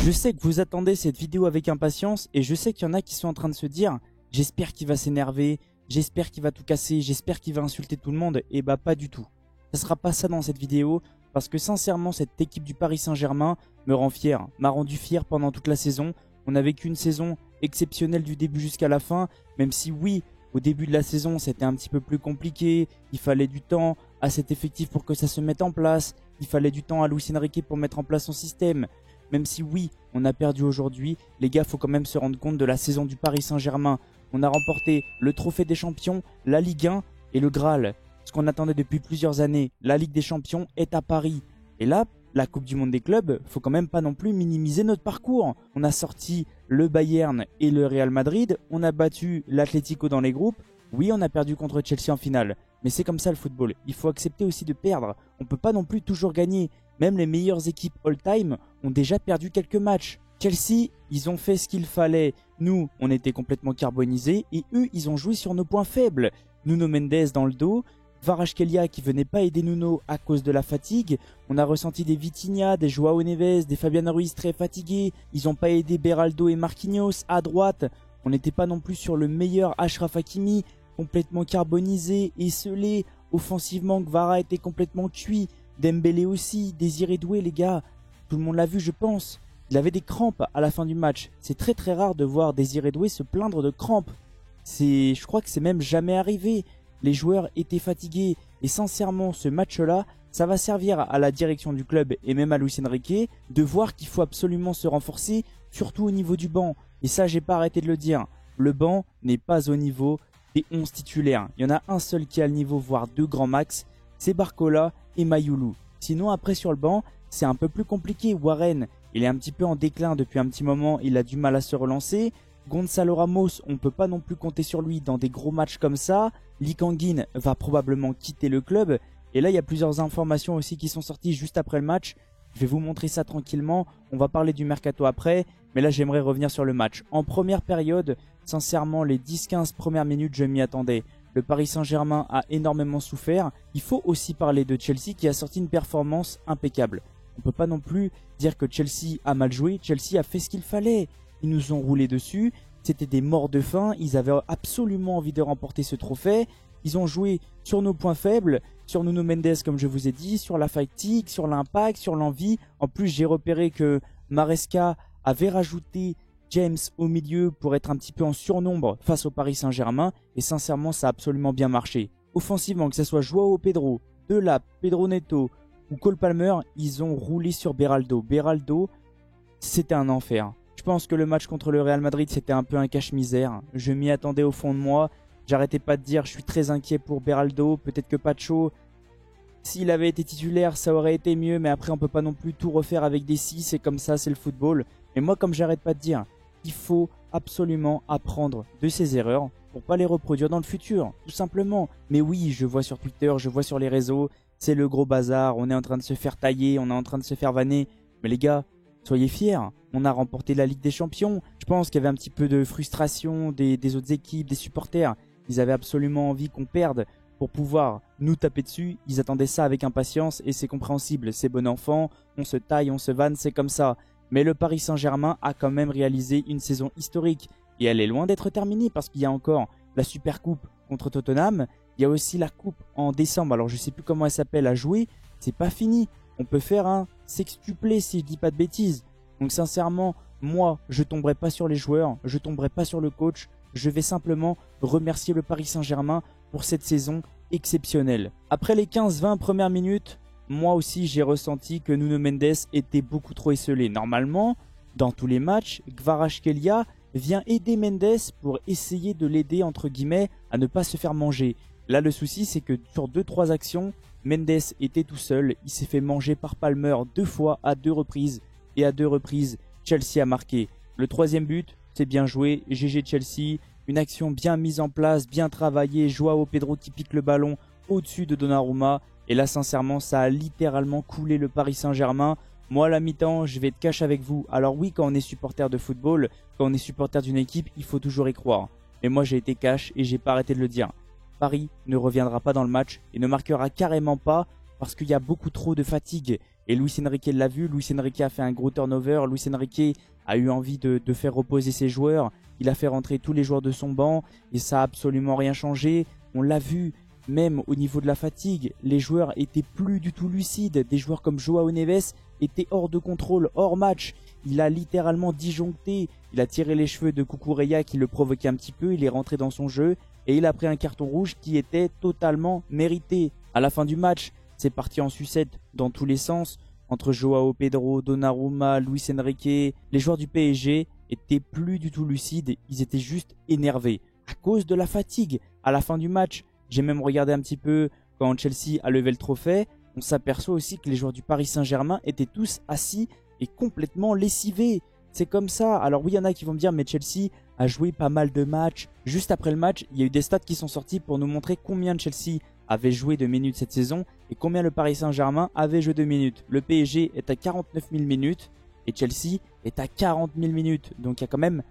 Je sais que vous attendez cette vidéo avec impatience et je sais qu'il y en a qui sont en train de se dire « J'espère qu'il va s'énerver, j'espère qu'il va tout casser, j'espère qu'il va insulter tout le monde. » Et bah pas du tout. Ça sera pas ça dans cette vidéo parce que sincèrement cette équipe du Paris Saint-Germain me rend fier, m'a rendu fier pendant toute la saison. On a vécu une saison exceptionnelle du début jusqu'à la fin, même si oui, au début de la saison c'était un petit peu plus compliqué, il fallait du temps à cet effectif pour que ça se mette en place, il fallait du temps à Luis Enrique pour mettre en place son système. Même si oui, on a perdu aujourd'hui, les gars, faut quand même se rendre compte de la saison du Paris Saint-Germain. On a remporté le trophée des champions, la Ligue 1 et le Graal. Ce qu'on attendait depuis plusieurs années, la Ligue des champions est à Paris. Et là, la Coupe du Monde des clubs, faut quand même pas non plus minimiser notre parcours. On a sorti le Bayern et le Real Madrid, on a battu l'Atlético dans les groupes. Oui, on a perdu contre Chelsea en finale, mais c'est comme ça le football. Il faut accepter aussi de perdre. On peut pas non plus toujours gagner. Même les meilleures équipes all-time ont déjà perdu quelques matchs. Chelsea, ils ont fait ce qu'il fallait. Nous, on était complètement carbonisés et eux, ils ont joué sur nos points faibles. Nuno Mendes dans le dos, Kvaratskhelia qui venait pas aider Nuno à cause de la fatigue. On a ressenti des Vitinha, des Joao Neves, des Fabian Ruiz très fatigués. Ils ont pas aidé Beraldo et Marquinhos à droite. On n'était pas non plus sur le meilleur Achraf Hakimi, complètement carbonisé, esselé. Offensivement, Kvara était complètement cuit. Dembélé aussi, Désiré Doué les gars, tout le monde l'a vu je pense. Il avait des crampes à la fin du match. C'est très très rare de voir Désiré Doué se plaindre de crampes. Je crois que c'est même jamais arrivé. Les joueurs étaient fatigués et sincèrement ce match-là, ça va servir à la direction du club et même à Luis Enrique de voir qu'il faut absolument se renforcer, surtout au niveau du banc. Et ça j'ai pas arrêté de le dire. Le banc n'est pas au niveau des 11 titulaires. Il y en a un seul qui a le niveau, voire deux grands max, c'est Barcola et Mayoulou. Sinon après sur le banc, c'est un peu plus compliqué. Warren, il est un petit peu en déclin depuis un petit moment, il a du mal à se relancer. Gonzalo Ramos, on ne peut pas non plus compter sur lui dans des gros matchs comme ça. Lee Kang-in va probablement quitter le club. Et là, il y a plusieurs informations aussi qui sont sorties juste après le match. Je vais vous montrer ça tranquillement. On va parler du mercato après. Mais là, j'aimerais revenir sur le match. En première période, sincèrement, les 10-15 premières minutes, je m'y attendais. Le Paris Saint-Germain a énormément souffert. Il faut aussi parler de Chelsea qui a sorti une performance impeccable. On ne peut pas non plus dire que Chelsea a mal joué. Chelsea a fait ce qu'il fallait. Ils nous ont roulé dessus. C'était des morts de faim. Ils avaient absolument envie de remporter ce trophée. Ils ont joué sur nos points faibles, sur Nuno Mendes comme je vous ai dit, sur la fatigue, sur l'impact, sur l'envie. En plus, j'ai repéré que Maresca avait rajouté James au milieu pour être un petit peu en surnombre face au Paris Saint-Germain. Et sincèrement, ça a absolument bien marché. Offensivement, que ce soit Joao Pedro, Delap, Pedro Neto ou Cole Palmer, ils ont roulé sur Beraldo. Beraldo, c'était un enfer. Je pense que le match contre le Real Madrid, c'était un peu un cache-misère. Je m'y attendais au fond de moi. J'arrêtais pas de dire, je suis très inquiet pour Beraldo. Peut-être que Pacho, s'il avait été titulaire, ça aurait été mieux. Mais après, on peut pas non plus tout refaire avec des 6. C'est comme ça, c'est le football. Mais moi, comme j'arrête pas de dire, il faut absolument apprendre de ses erreurs pour pas les reproduire dans le futur, tout simplement. Mais oui, je vois sur Twitter, je vois sur les réseaux, c'est le gros bazar. On est en train de se faire tailler, on est en train de se faire vanner. Mais les gars, soyez fiers, on a remporté la Ligue des Champions. Je pense qu'il y avait un petit peu de frustration des autres équipes, des supporters. Ils avaient absolument envie qu'on perde pour pouvoir nous taper dessus. Ils attendaient ça avec impatience et c'est compréhensible. C'est bon enfant, on se taille, on se vanne, c'est comme ça. Mais le Paris Saint-Germain a quand même réalisé une saison historique. Et elle est loin d'être terminée parce qu'il y a encore la Super Coupe contre Tottenham. Il y a aussi la Coupe en décembre. Alors je sais plus comment elle s'appelle à jouer. C'est pas fini. On peut faire un sextuplé si je dis pas de bêtises. Donc sincèrement, moi, je tomberai pas sur les joueurs, je tomberai pas sur le coach. Je vais simplement remercier le Paris Saint-Germain pour cette saison exceptionnelle. Après les 15-20 premières minutes, moi aussi j'ai ressenti que Nuno Mendes était beaucoup trop esselé. Normalement, dans tous les matchs, Kvaratskhelia vient aider Mendes pour essayer de l'aider entre guillemets à ne pas se faire manger. Là le souci c'est que sur 2-3 actions, Mendes était tout seul, il s'est fait manger par Palmer 2 fois à 2 reprises. Et à 2 reprises, Chelsea a marqué. Le 3e but, c'est bien joué, GG Chelsea, une action bien mise en place, bien travaillée, Joao Pedro qui pique le ballon au-dessus de Donnarumma. Et là sincèrement, ça a littéralement coulé le Paris Saint-Germain. Moi à la mi-temps, je vais être cash avec vous. Alors oui, quand on est supporter de football, quand on est supporter d'une équipe, il faut toujours y croire. Mais moi j'ai été cash et j'ai pas arrêté de le dire. Paris ne reviendra pas dans le match et ne marquera carrément pas parce qu'il y a beaucoup trop de fatigue. Et Luis Enrique l'a vu, Luis Enrique a fait un gros turnover, Luis Enrique a eu envie de faire reposer ses joueurs, il a fait rentrer tous les joueurs de son banc et ça a absolument rien changé. On l'a vu, même au niveau de la fatigue, les joueurs étaient plus du tout lucides, des joueurs comme Joao Neves étaient hors de contrôle, hors match. Il a littéralement disjoncté, il a tiré les cheveux de Cucurella qui le provoquait un petit peu, il est rentré dans son jeu et il a pris un carton rouge qui était totalement mérité. À la fin du match, c'est parti en sucette dans tous les sens, entre Joao Pedro, Donnarumma, Luis Enrique. Les joueurs du PSG étaient plus du tout lucides, ils étaient juste énervés à cause de la fatigue. À la fin du match, j'ai même regardé un petit peu quand Chelsea a levé le trophée, on s'aperçoit aussi que les joueurs du Paris Saint-Germain étaient tous assis et complètement lessivés. C'est comme ça. Alors oui, il y en a qui vont me dire, mais Chelsea a joué pas mal de matchs. Juste après le match, il y a eu des stats qui sont sortis pour nous montrer combien de Chelsea avait joué de minutes cette saison et combien le Paris Saint-Germain avait joué de minutes. Le PSG est à 49 000 minutes et Chelsea est à 40 000 minutes. Donc il y a quand même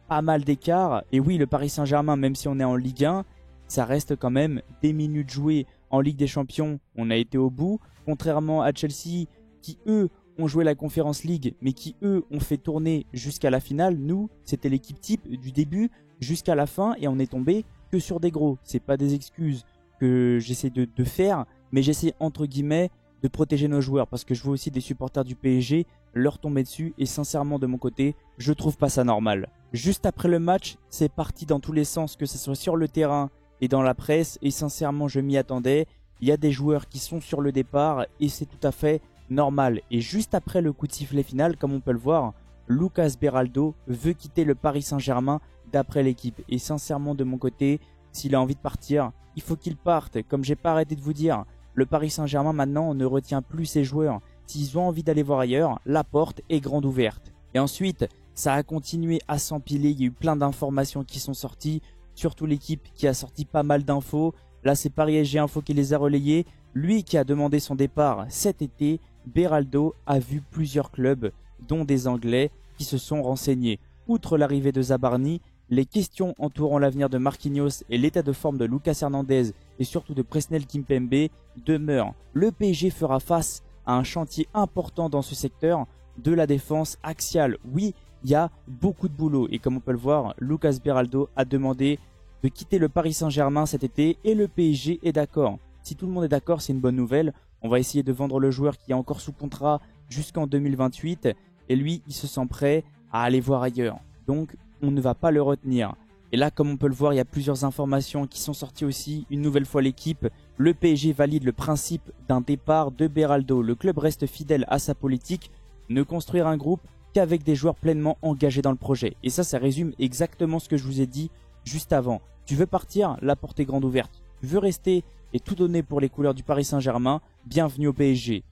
pas mal d'écart. Et oui, le Paris Saint-Germain, même si on est en Ligue 1, ça reste quand même des minutes jouées. En Ligue des Champions, on a été au bout. Contrairement à Chelsea, qui eux ont joué la Conference League, mais qui eux ont fait tourner jusqu'à la finale. Nous, c'était l'équipe type du début jusqu'à la fin et on est tombé que sur des gros. C'est pas des excuses que j'essaie de faire, mais j'essaie entre guillemets de protéger nos joueurs parce que je vois aussi des supporters du PSG leur tomber dessus et sincèrement de mon côté, je trouve pas ça normal. Juste après le match, c'est parti dans tous les sens, que ce soit sur le terrain et dans la presse, et sincèrement je m'y attendais. Il y a des joueurs qui sont sur le départ et c'est tout à fait normal. Et juste après le coup de sifflet final, comme on peut le voir, Lucas Beraldo veut quitter le Paris Saint-Germain d'après l'équipe. Et sincèrement de mon côté, s'il a envie de partir, il faut qu'il parte. Comme j'ai pas arrêté de vous dire, le Paris Saint-Germain maintenant ne retient plus ses joueurs. S'ils ont envie d'aller voir ailleurs, la porte est grande ouverte. Et ensuite, ça a continué à s'empiler, il y a eu plein d'informations qui sont sorties, surtout l'équipe qui a sorti pas mal d'infos. Là c'est Paris SG Info qui les a relayées. Lui qui a demandé son départ cet été, Beraldo a vu plusieurs clubs, dont des Anglais, qui se sont renseignés. Outre l'arrivée de Zabarni, les questions entourant l'avenir de Marquinhos et l'état de forme de Lucas Hernandez et surtout de Presnel Kimpembe demeurent. Le PSG fera face à un chantier important dans ce secteur de la défense axiale. Oui, il y a beaucoup de boulot et comme on peut le voir, Lucas Beraldo a demandé de quitter le Paris Saint-Germain cet été et le PSG est d'accord. Si tout le monde est d'accord, c'est une bonne nouvelle. On va essayer de vendre le joueur qui est encore sous contrat jusqu'en 2028 et lui, il se sent prêt à aller voir ailleurs. Donc, on ne va pas le retenir. Et là, comme on peut le voir, il y a plusieurs informations qui sont sorties aussi. Une nouvelle fois, l'équipe, le PSG valide le principe d'un départ de Beraldo. Le club reste fidèle à sa politique, ne construire un groupe qu'avec des joueurs pleinement engagés dans le projet. Et ça résume exactement ce que je vous ai dit juste avant. Tu veux partir, la porte est grande ouverte. Tu veux rester et tout donner pour les couleurs du Paris Saint-Germain, bienvenue au PSG.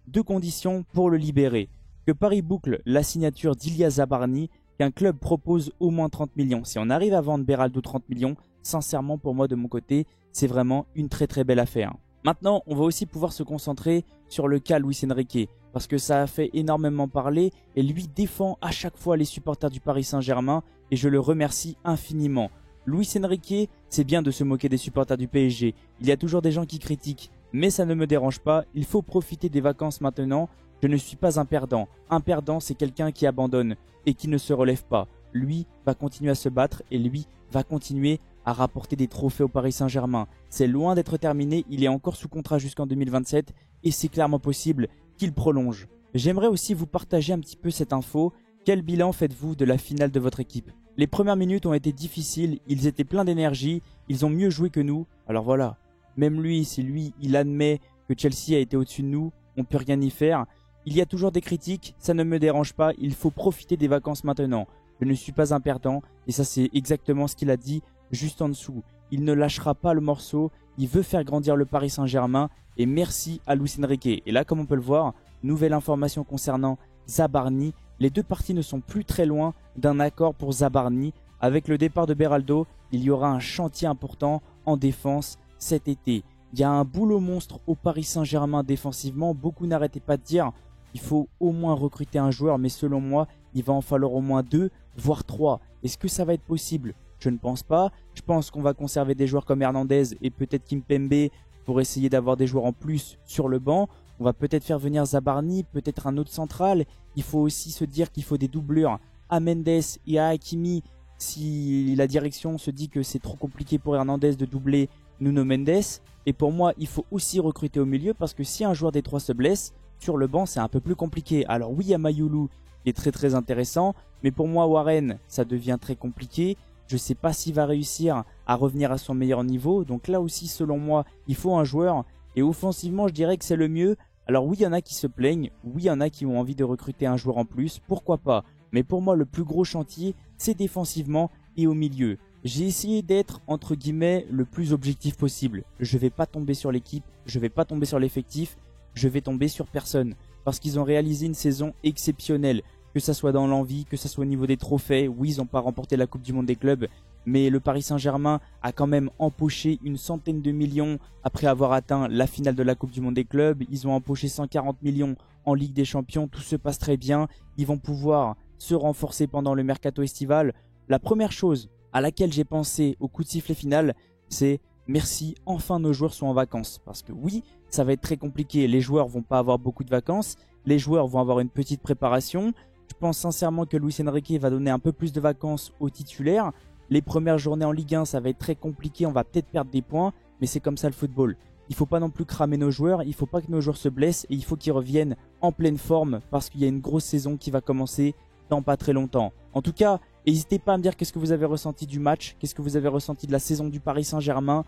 Deux conditions pour le libérer. Que Paris boucle la signature d'Ilya Zabarni, qu'un club propose au moins 30 millions. Si on arrive à vendre Beraldo 30 millions, sincèrement pour moi de mon côté, c'est vraiment une très très belle affaire. Maintenant, on va aussi pouvoir se concentrer sur le cas Luis Enrique, parce que ça a fait énormément parler et lui défend à chaque fois les supporters du Paris Saint-Germain et je le remercie infiniment. Luis Enrique, c'est bien de se moquer des supporters du PSG, il y a toujours des gens qui critiquent, mais ça ne me dérange pas, il faut profiter des vacances maintenant. Je ne suis pas un perdant. Un perdant, c'est quelqu'un qui abandonne et qui ne se relève pas. Lui va continuer à se battre et lui va continuer à rapporter des trophées au Paris Saint-Germain. C'est loin d'être terminé, il est encore sous contrat jusqu'en 2027 et c'est clairement possible qu'il prolonge. J'aimerais aussi vous partager un petit peu cette info. Quel bilan faites-vous de la finale de votre équipe? Les premières minutes ont été difficiles, ils étaient pleins d'énergie, ils ont mieux joué que nous. Alors voilà, même lui, si lui, il admet que Chelsea a été au-dessus de nous, on ne peut rien y faire. Il y a toujours des critiques, ça ne me dérange pas, il faut profiter des vacances maintenant. Je ne suis pas un perdant et ça c'est exactement ce qu'il a dit juste en dessous. Il ne lâchera pas le morceau, il veut faire grandir le Paris Saint-Germain et merci à Luis Enrique. Et là comme on peut le voir, nouvelle information concernant Zabarni, les deux parties ne sont plus très loin d'un accord pour Zabarni. Avec le départ de Beraldo, il y aura un chantier important en défense cet été. Il y a un boulot monstre au Paris Saint-Germain défensivement, beaucoup n'arrêtaient pas de dire il faut au moins recruter un joueur, mais selon moi, il va en falloir au moins 2, voire 3. Est-ce que ça va être possible? Je ne pense pas. Je pense qu'on va conserver des joueurs comme Hernandez et peut-être Kimpembe pour essayer d'avoir des joueurs en plus sur le banc. On va peut-être faire venir Zabarni, peut-être un autre central. Il faut aussi se dire qu'il faut des doublures à Mendes et à Hakimi. Si la direction se dit que c'est trop compliqué pour Hernandez de doubler Nuno Mendes. Et pour moi, il faut aussi recruter au milieu parce que si un joueur des trois se blesse, sur le banc, c'est un peu plus compliqué. Alors oui, il y a Mayulu qui est très intéressant. Mais pour moi, Warren, ça devient très compliqué. Je ne sais pas s'il va réussir à revenir à son meilleur niveau. Donc là aussi, selon moi, il faut un joueur. Et offensivement, je dirais que c'est le mieux. Alors oui, il y en a qui se plaignent. Oui, il y en a qui ont envie de recruter un joueur en plus. Pourquoi pas? Mais pour moi, le plus gros chantier, c'est défensivement et au milieu. J'ai essayé d'être, entre guillemets, le plus objectif possible. Je ne vais pas tomber sur l'équipe. Je ne vais pas tomber sur l'effectif. Je vais tomber sur personne. Parce qu'ils ont réalisé une saison exceptionnelle. Que ça soit dans l'envie, que ça soit au niveau des trophées. Oui, ils n'ont pas remporté la Coupe du Monde des clubs. Mais le Paris Saint-Germain a quand même empoché une centaine de millions après avoir atteint la finale de la Coupe du Monde des clubs. Ils ont empoché 140 millions en Ligue des Champions. Tout se passe très bien. Ils vont pouvoir se renforcer pendant le mercato estival. La première chose à laquelle j'ai pensé au coup de sifflet final, c'est merci, enfin nos joueurs sont en vacances. Parce que oui, ça va être très compliqué. Les joueurs vont pas avoir beaucoup de vacances. Les joueurs vont avoir une petite préparation. Je pense sincèrement que Luis Enrique va donner un peu plus de vacances aux titulaires. Les premières journées en Ligue 1, ça va être très compliqué. On va peut-être perdre des points, mais c'est comme ça le football. Il ne faut pas non plus cramer nos joueurs. Il ne faut pas que nos joueurs se blessent. Et il faut qu'ils reviennent en pleine forme parce qu'il y a une grosse saison qui va commencer dans pas très longtemps. En tout cas, n'hésitez pas à me dire qu'est-ce que vous avez ressenti du match. Qu'est-ce que vous avez ressenti de la saison du Paris Saint-Germain,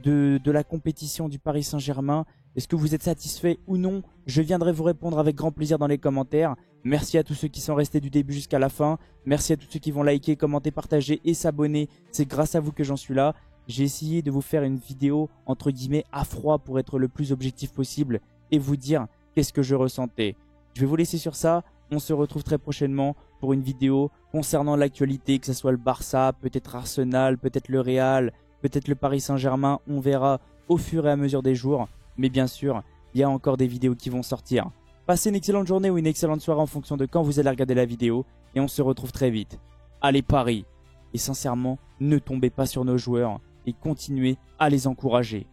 de la compétition du Paris Saint-Germain. Est-ce que vous êtes satisfait ou non? Je viendrai vous répondre avec grand plaisir dans les commentaires. Merci à tous ceux qui sont restés du début jusqu'à la fin. Merci à tous ceux qui vont liker, commenter, partager et s'abonner. C'est grâce à vous que j'en suis là. J'ai essayé de vous faire une vidéo entre guillemets à froid pour être le plus objectif possible et vous dire qu'est-ce que je ressentais. Je vais vous laisser sur ça. On se retrouve très prochainement pour une vidéo concernant l'actualité, que ce soit le Barça, peut-être Arsenal, peut-être le Real, peut-être le Paris Saint-Germain. On verra au fur et à mesure des jours. Mais bien sûr, il y a encore des vidéos qui vont sortir. Passez une excellente journée ou une excellente soirée en fonction de quand vous allez regarder la vidéo. Et on se retrouve très vite. Allez Paris! Et sincèrement, ne tombez pas sur nos joueurs et continuez à les encourager.